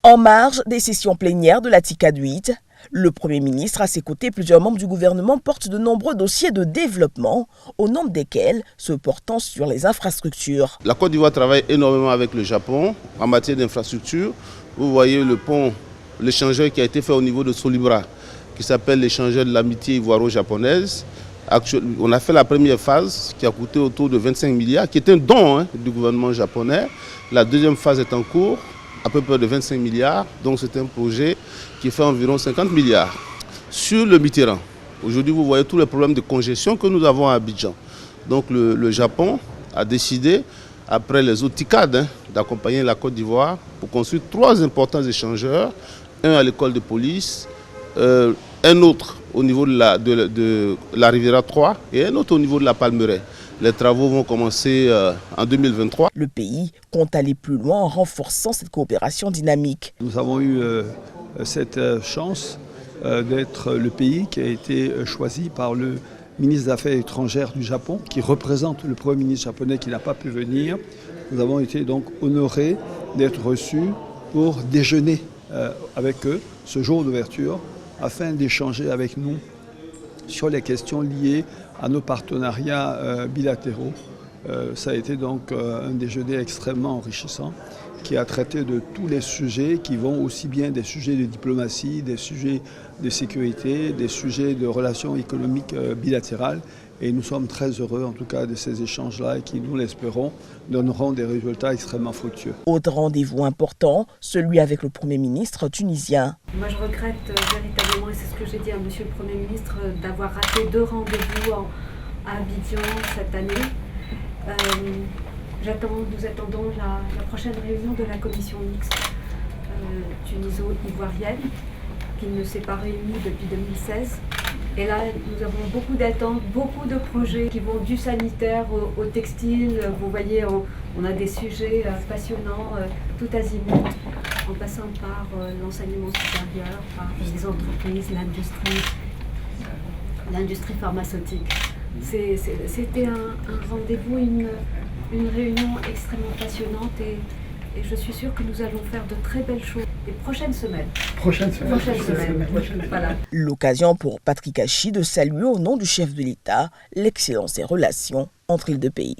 En marge des sessions plénières de la TICAD 8, le Premier ministre, à ses côtés, plusieurs membres du gouvernement portent de nombreux dossiers de développement, au nombre desquels se portant sur les infrastructures. La Côte d'Ivoire travaille énormément avec le Japon en matière d'infrastructures. Vous voyez le pont, l'échangeur qui a été fait au niveau de Solibra, qui s'appelle l'échangeur de l'amitié ivoiro-japonaise. On a fait la première phase qui a coûté autour de 25 milliards, qui est un don du gouvernement japonais. La deuxième phase est en cours, à peu près de 25 milliards. Donc c'est un projet qui fait environ 50 milliards. Sur le Mitterrand, aujourd'hui vous voyez tous les problèmes de congestion que nous avons à Abidjan. Donc le Japon a décidé, après les autres TICAD, d'accompagner la Côte d'Ivoire pour construire 3 importants échangeurs. Un à l'école de police, un autre au niveau de la Riviera 3 et un autre au niveau de la Palmeraie. Les travaux vont commencer en 2023. Le pays compte aller plus loin en renforçant cette coopération dynamique. Nous avons eu cette chance d'être le pays qui a été choisi par le ministre des Affaires étrangères du Japon, qui représente le Premier ministre japonais qui n'a pas pu venir. Nous avons été donc honorés d'être reçus pour déjeuner avec eux ce jour d'ouverture afin d'échanger avec nous sur les questions liées à nos partenariats bilatéraux. Ça a été donc un déjeuner extrêmement enrichissant qui a traité de tous les sujets qui vont aussi bien des sujets de diplomatie, des sujets de sécurité, des sujets de relations économiques bilatérales. Et nous sommes très heureux en tout cas de ces échanges-là et qui, nous l'espérons, donneront des résultats extrêmement fructueux. Autre rendez-vous important, celui avec le Premier ministre tunisien. Moi je regrette véritablement, et c'est ce que j'ai dit à Monsieur le Premier ministre, d'avoir raté 2 rendez-vous à Abidjan cette année. Nous attendons la prochaine réunion de la commission mixte tuniso-ivoirienne qui ne s'est pas réunie depuis 2016. Et là, nous avons beaucoup d'attentes, beaucoup de projets qui vont du sanitaire au textile. Vous voyez, on a des sujets passionnants, tout azimut, en passant par l'enseignement supérieur, par les entreprises, l'industrie pharmaceutique. C'était un rendez-vous, une réunion extrêmement passionnante et je suis sûre que nous allons faire de très belles choses les prochaines semaines. Voilà. L'occasion pour Patrick Hachi de saluer au nom du chef de l'État l'excellence des relations entre les 2 pays.